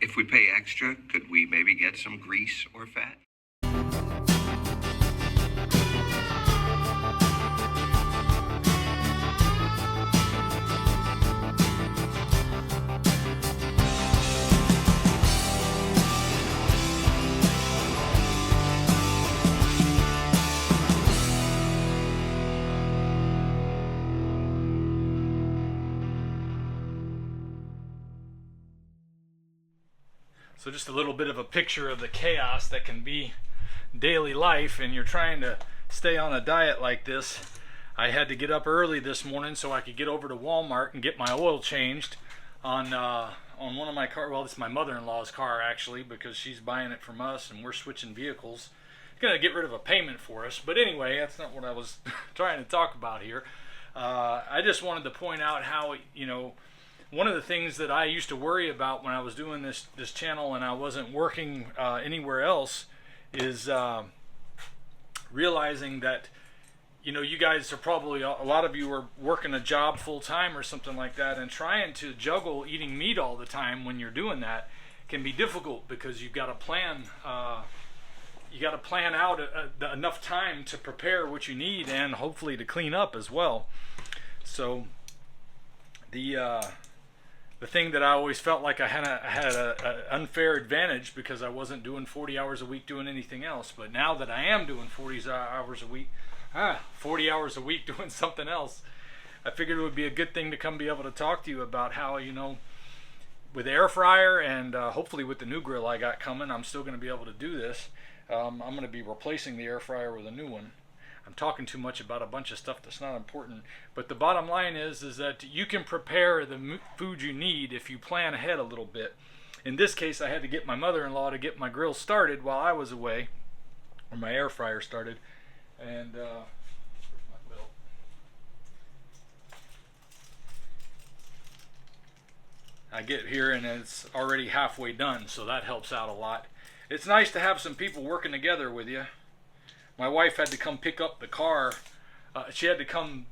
If we pay extra, could we maybe get some grease or fat? So just a little bit of a picture of the chaos that can be daily life, and you're trying to stay on a diet like this. I had to get up early this morning so I could get over to Walmart and get my oil changed on one of my cars. Well, it's my mother-in-law's car actually, because she's buying it from us and we're switching vehicles. Gonna get rid of a payment for us, but anyway, that's not what I was trying to talk about here. I just wanted to point out how, you know, one of the things that I used to worry about when I was doing this channel and I wasn't working anywhere else is realizing that, you know, you guys are probably, a lot of you are working a job full-time or something like that, and trying to juggle eating meat all the time when you're doing that can be difficult, because you've got to plan out enough time to prepare what you need and hopefully to clean up as well. So the thing that I always felt like I had an unfair advantage because I wasn't doing 40 hours a week doing anything else. But now that I am doing 40 hours a week doing something else, I figured it would be a good thing to come be able to talk to you about how, you know, with the air fryer and hopefully with the new grill I got coming, I'm still going to be able to do this. I'm going to be replacing the air fryer with a new one. I'm talking too much about a bunch of stuff that's not important, but the bottom line is that you can prepare the food you need if you plan ahead a little bit. In this case, I had to get my mother-in-law to get my grill started while I was away, or my air fryer started, and where's my belt? I get here and it's already halfway done, so that helps out a lot. It's nice to have some people working together with you. My wife had to come pick up the car. She had to come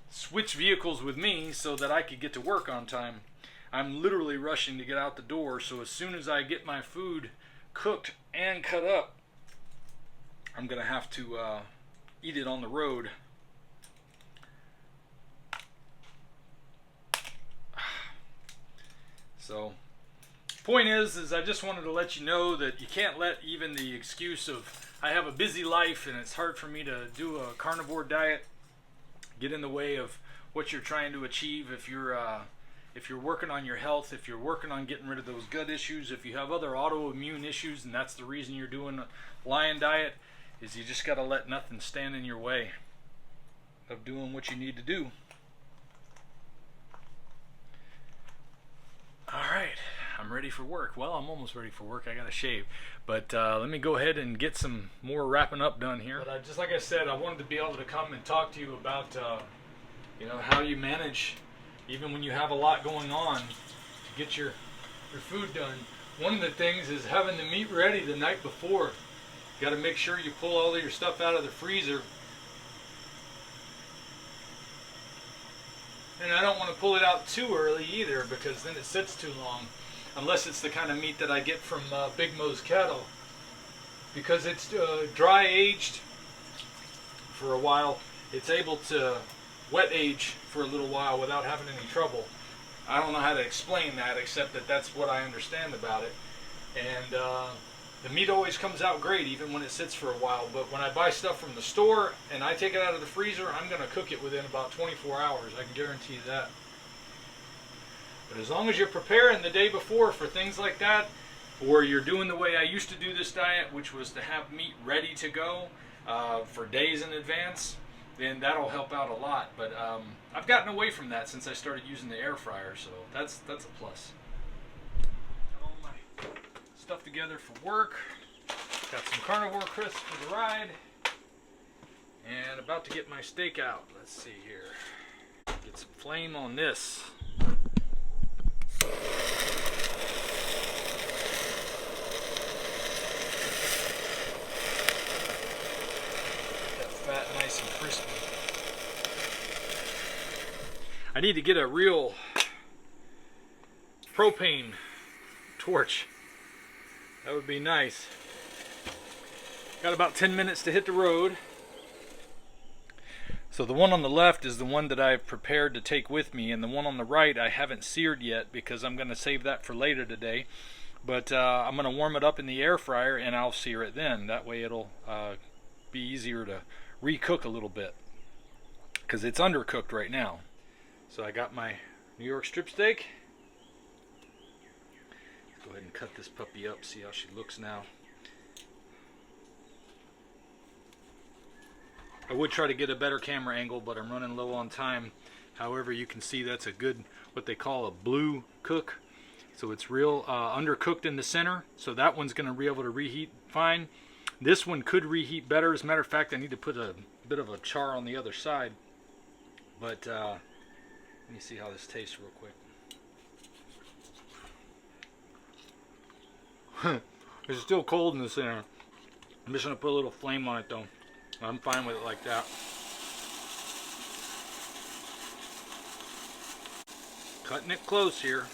switch vehicles with me so that I could get to work on time. I'm literally rushing to get out the door, so as soon as I get my food cooked and cut up, I'm going to have to eat it on the road. So, point is I just wanted to let you know that you can't let even the excuse of I have a busy life and it's hard for me to do a carnivore diet get in the way of what you're trying to achieve. If you're working on your health, if you're working on getting rid of those gut issues, if you have other autoimmune issues and that's the reason you're doing a lion diet, is you just got to let nothing stand in your way of doing what you need to do. All right, I'm ready for work. Well, I'm almost ready for work. I got to shave. But let me go ahead and get some more wrapping up done here. But just like I said, I wanted to be able to come and talk to you about you know, how you manage, even when you have a lot going on, to get your food done. One of the things is having the meat ready the night before. You got to make sure you pull all of your stuff out of the freezer. And I don't want to pull it out too early either, because then it sits too long. Unless it's the kind of meat that I get from Big Mo's cattle. Because it's dry aged for a while, it's able to wet age for a little while without having any trouble. I don't know how to explain that, except that that's what I understand about it. And the meat always comes out great even when it sits for a while. But when I buy stuff from the store and I take it out of the freezer, I'm going to cook it within about 24 hours. I can guarantee you that. But as long as you're preparing the day before for things like that, or you're doing the way I used to do this diet, which was to have meat ready to go for days in advance, then that'll help out a lot. But I've gotten away from that since I started using the air fryer, so that's a plus. Got all my stuff together for work. Got some carnivore crisps for the ride, and about to get my steak out. Let's see here. Get some flame on this. Fat, nice and crispy. I need to get a real propane torch That would be nice. Got about 10 minutes to hit the road. So the one on the left is the one that I've prepared to take with me, and the one on the right I haven't seared yet because I'm going to save that for later today. But I'm going to warm it up in the air fryer and I'll sear it then. That way it'll be easier to recook a little bit because it's undercooked right now. So I got my New York strip steak. Let's go ahead and cut this puppy up, see how she looks now. I would try to get a better camera angle, but I'm running low on time. However, you can see that's a good, what they call a blue cook. So it's real undercooked in the center. So that one's going to be able to reheat fine. This one could reheat better. As a matter of fact, I need to put a bit of a char on the other side. But let me see how this tastes real quick. It's still cold in the center. I'm just going to put a little flame on it though. I'm fine with it like that. Cutting it close here.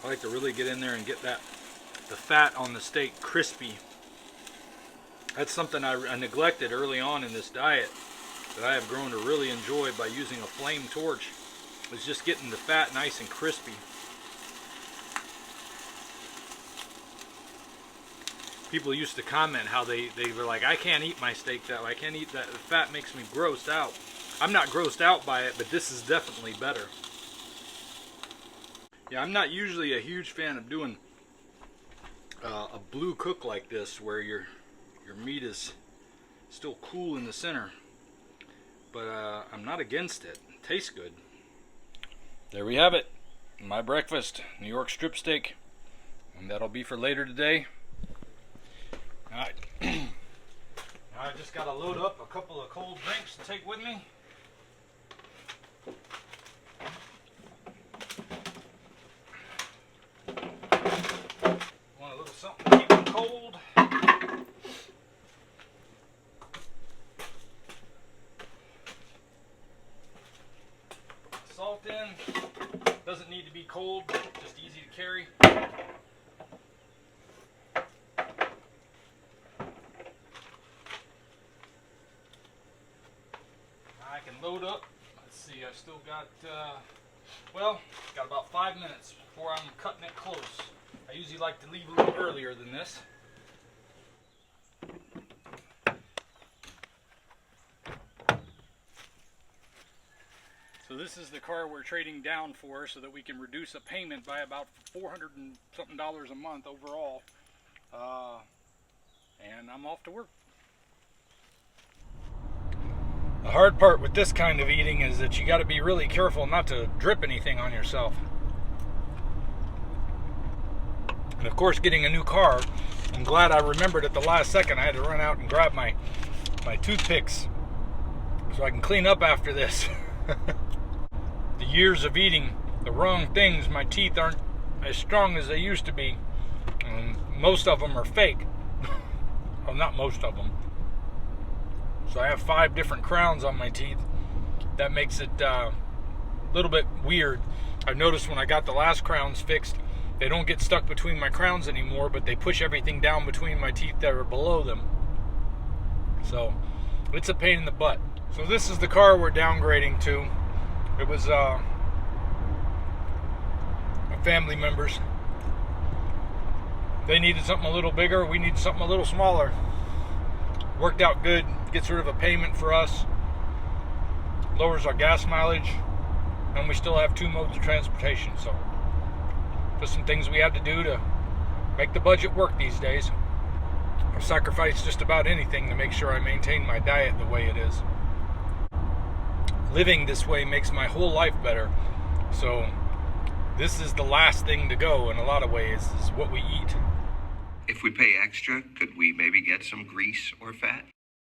I like to really get in there and get the fat on the steak crispy. That's something I neglected early on in this diet that I have grown to really enjoy by using a flame torch. Was just getting the fat nice and crispy. People used to comment how they were like, I can't eat my steak that way. I can't eat that. The fat makes me grossed out. I'm not grossed out by it, but this is definitely better. Yeah, I'm not usually a huge fan of doing a blue cook like this where your meat is still cool in the center. But I'm not against it. It tastes good. There we have it. My breakfast, New York strip steak. And that'll be for later today. Alright, now I just got to load up a couple of cold drinks to take with me. Want a little something to keep them cold. Salt in. Doesn't need to be cold, just easy to carry. Load up. Let's see, I've still got, got about 5 minutes before I'm cutting it close. I usually like to leave a little earlier than this. So this is the car we're trading down for so that we can reduce a payment by about $400 and something a month overall. And I'm off to work. The hard part with this kind of eating is that you got to be really careful not to drip anything on yourself. And of course, getting a new car, I'm glad I remembered at the last second I had to run out and grab my toothpicks so I can clean up after this. The years of eating the wrong things, my teeth aren't as strong as they used to be. And most of them are fake. Well, not most of them. So I have 5 different crowns on my teeth. That makes it a little bit weird. I've noticed when I got the last crowns fixed, they don't get stuck between my crowns anymore, but they push everything down between my teeth that are below them. So it's a pain in the butt. So this is the car we're downgrading to. It was family members. They needed something a little bigger. We needed something a little smaller. Worked out good. Gets rid of a payment for us. Lowers our gas mileage. And we still have 2 modes of transportation. So just some things we had to do to make the budget work these days. I've sacrificed just about anything to make sure I maintain my diet the way it is. Living this way makes my whole life better. So this is the last thing to go in a lot of ways, is what we eat. If we pay extra, could we maybe get some grease or fat?